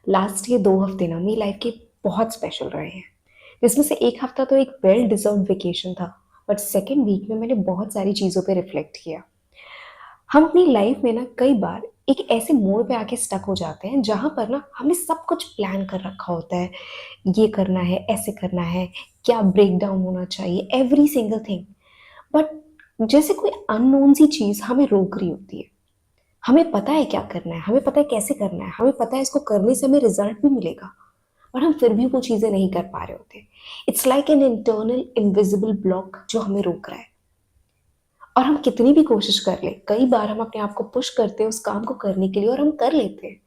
Last ये 2 हफ्ते ना मेरी लाइफ के बहुत स्पेशल रहे हैं। जिसमें से 1 हफ्ता तो एक वेल डिज़र्व्ड वेकेशन था, बट सेकंड वीक में मैंने बहुत सारी चीज़ों पे रिफ्लेक्ट किया। हम अपनी लाइफ में ना कई बार एक ऐसे मोड़ पे आके स्टक हो जाते हैं जहाँ पर ना हमने सब कुछ प्लान कर रखा होता है। ये करना है, ऐसे करना है, क्या ब्रेकडाउन होना चाहिए, एवरी सिंगल थिंग। बट जैसे कोई अननोन सी चीज़ हमें रोक रही होती है। हमें पता है क्या करना है, हमें पता है कैसे करना है, हमें पता है इसको करने से हमें रिजल्ट भी मिलेगा, और हम फिर भी वो चीज़ें नहीं कर पा रहे होते। It's like an internal invisible block जो हमें रोक रहा है। और हम कितनी भी कोशिश कर ले, कई बार हम अपने आप को पुश करते हैं उस काम को करने के लिए और हम कर लेते हैं,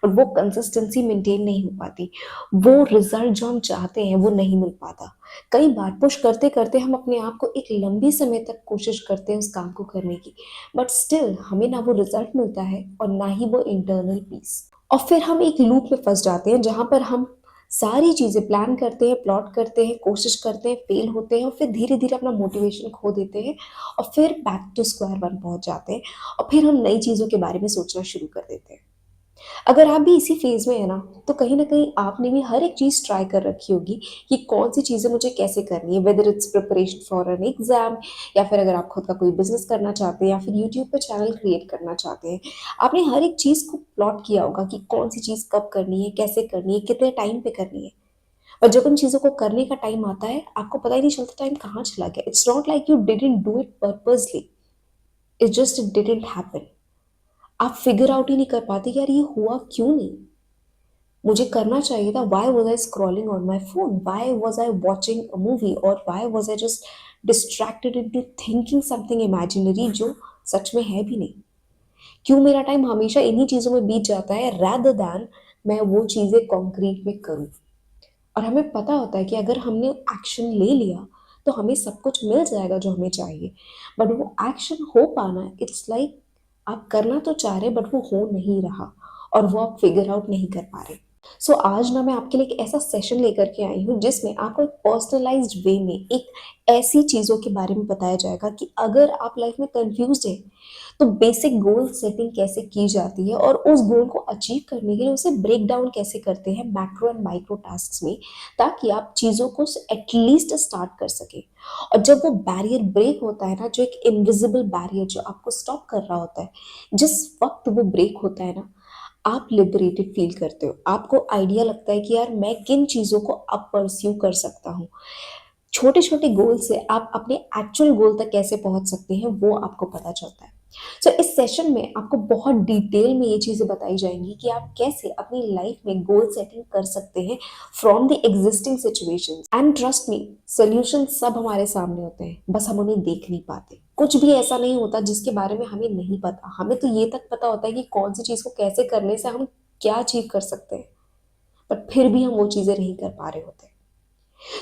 और वो कंसिस्टेंसी मेंटेन नहीं हो पाती। वो रिजल्ट जो हम चाहते हैं वो नहीं मिल पाता। कई बार पुश करते करते हम अपने आप को एक लंबी समय तक कोशिश करते हैं उस काम को करने की, बट स्टिल हमें ना वो रिजल्ट मिलता है और ना ही वो इंटरनल पीस। और फिर हम एक लूप में फंस जाते हैं जहां पर हम सारी चीजें प्लान करते हैं, प्लॉट करते हैं, कोशिश करते हैं, फेल होते हैं, और फिर धीरे धीरे अपना मोटिवेशन खो देते हैं, और फिर बैक टू स्क्वायर वन पहुंच जाते हैं, और फिर हम नई चीजों के बारे में सोचना शुरू कर देते हैं। अगर आप भी इसी फेज में है ना, तो कहीं ना कहीं आपने भी हर एक चीज ट्राई कर रखी होगी कि कौन सी चीजें मुझे कैसे करनी है, whether it's preparation for an exam, या फिर अगर आप खुद का कोई बिजनेस करना चाहते हैं, या फिर यूट्यूब पे चैनल क्रिएट करना चाहते हैं। आपने हर एक चीज को प्लॉट किया होगा कि कौन सी चीज कब करनी है, कैसे करनी है, कितने टाइम पे करनी है। और जब उन चीजों को करने का टाइम आता है, आपको पता ही नहीं चलता टाइम कहाँ चला गया। It's not like you didn't do it purposely, it's just it didn't happen. आप फिगर आउट ही नहीं कर पाते कि यार ये हुआ क्यों नहीं। मुझे करना चाहिए था, why was I scrolling on my phone, why was I watching a movie, और why was I just distracted into thinking something imaginary जो सच में है भी नहीं। क्यों मेरा टाइम हमेशा इन्हीं चीजों में बीत जाता है, rather दैन मैं वो चीजें कॉन्क्रीट में करूं। और हमें पता होता है कि अगर हमने एक्शन ले लिया तो हमें सब कुछ मिल जाएगा जो हमें चाहिए, बट वो एक्शन हो पाना, इट्स लाइक आप करना तो चाह रहे बट वो हो नहीं रहा, और वो आप फिगर आउट नहीं कर पा रहे। सो आज ना मैं आपके लिए एक ऐसा सेशन लेकर के आई हूँ जिसमें आपको एक पर्सनलाइज्ड वे में एक ऐसी चीज़ों के बारे में बताया जाएगा कि अगर आप लाइफ में कंफ्यूज है, तो बेसिक गोल सेटिंग कैसे की जाती है, और उस गोल को अचीव करने के लिए उसे ब्रेक डाउन कैसे करते हैं मैक्रो एंड माइक्रो टास्क में, ताकि आप चीज़ों को एटलीस्ट स्टार्ट कर सके। और जब वो बैरियर ब्रेक होता है ना, जो एक इनविजिबल बैरियर जो आपको स्टॉप कर रहा होता है, जिस वक्त वो ब्रेक होता है ना, आप लिबरेटेड फील करते हो। आपको आइडिया लगता है कि यार मैं किन चीज़ों को अब परस्यू कर सकता हूँ। छोटे छोटे गोल से आप अपने एक्चुअल गोल तक कैसे पहुंच सकते हैं वो आपको पता चलता है। सो इस सेशन में आपको बहुत डिटेल में ये चीजें बताई जाएंगी कि आप कैसे अपनी लाइफ में गोल सेटिंग कर सकते हैं from the existing situations. And trust me, solution सब हमारे सामने होते हैं, बस हम उन्हें देख नहीं पाते। कुछ भी ऐसा नहीं होता जिसके बारे में हमें नहीं पता। हमें तो ये तक पता होता है कि कौन सी चीज को कैसे करने से हम क्या अचीव कर सकते हैं, बट फिर भी हम वो चीजें नहीं कर पा रहे होते।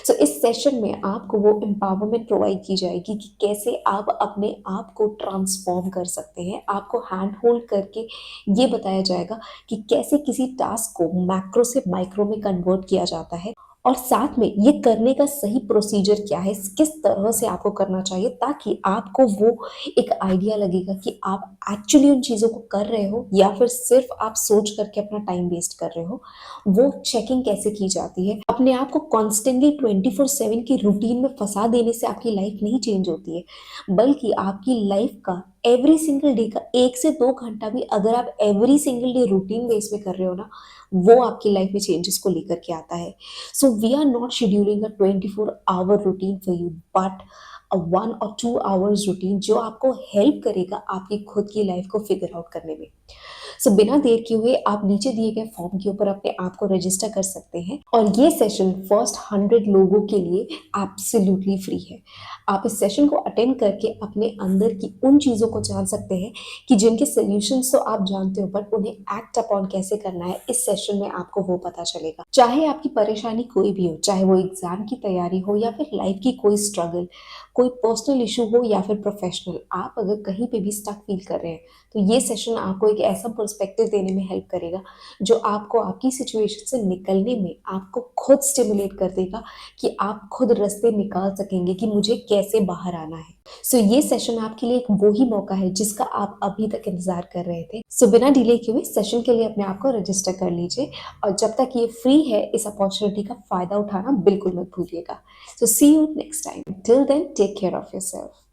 सो इस सेशन में आपको वो एम्पावरमेंट प्रोवाइड की जाएगी कि कैसे आप अपने आप को ट्रांसफॉर्म कर सकते हैं। आपको हैंड होल्ड करके ये बताया जाएगा कि कैसे किसी टास्क को मैक्रो से माइक्रो में कन्वर्ट किया जाता है, और साथ में ये करने का सही प्रोसीजर क्या है, किस तरह से आपको करना चाहिए, ताकि आपको वो एक आइडिया लगेगा कि आप एक्चुअली उन चीज़ों को कर रहे हो या फिर सिर्फ आप सोच करके अपना टाइम वेस्ट कर रहे हो। वो चेकिंग कैसे की जाती है। अपने आप को कॉन्स्टेंटली 24/7 की रूटीन में फंसा देने से आपकी लाइफ नहीं चेंज होती है, बल्कि आपकी लाइफ का एवरी सिंगल डे का 1 से 2 घंटा भी अगर आप every single day routine base में कर रहे हो ना, वो आपकी लाइफ में चेंजेस को लेकर के आता है। So we are not scheduling a 24 hour routine for you, but a 1 or 2 hours routine जो आपको हेल्प करेगा आपकी खुद की लाइफ को फिगर आउट करने में। सो बिना देर किए हुए आप नीचे दिए गए फॉर्म के ऊपर अपने आप को रजिस्टर कर सकते हैं, और ये सेशन फर्स्ट 100 लोगों के लिए एब्सोल्युटली फ्री है। आप इस सेशन को अटेंड करके अपने अंदर की उन चीज़ों को जान सकते हैं कि जिनके सॉल्यूशंस तो आप जानते हो, बट उन्हें एक्ट अपॉन कैसे करना है, इस सेशन में आपको वो पता चलेगा। चाहे आपकी परेशानी कोई भी हो, चाहे वो एग्जाम की तैयारी हो या फिर लाइफ की कोई स्ट्रगल, कोई पर्सनल इशू हो या फिर प्रोफेशनल, आप अगर कहीं पे भी स्टक फील कर रहे हैं, तो ये सेशन आपको एक ऐसा पर्सपेक्टिव देने में हेल्प करेगा, जो आपको आपकी सिचुएशन से निकलने में आपको खुद स्टिमुलेट कर देगा कि आप खुद रास्ते निकाल सकेंगे कि मुझे कैसे बाहर आना है। सो ये सेशन आपके लिए एक वो ही मौका है जिसका आप अभी तक इंतज़ार कर रहे थे। सो बिना डिले किए हुए सेशन के लिए अपने आप को रजिस्टर कर लीजिए और जब तक ये फ्री है, इस अपॉर्चुनिटी का फ़ायदा उठाना बिल्कुल मत भूलिएगा। So see you next time. Till then take care of yourself.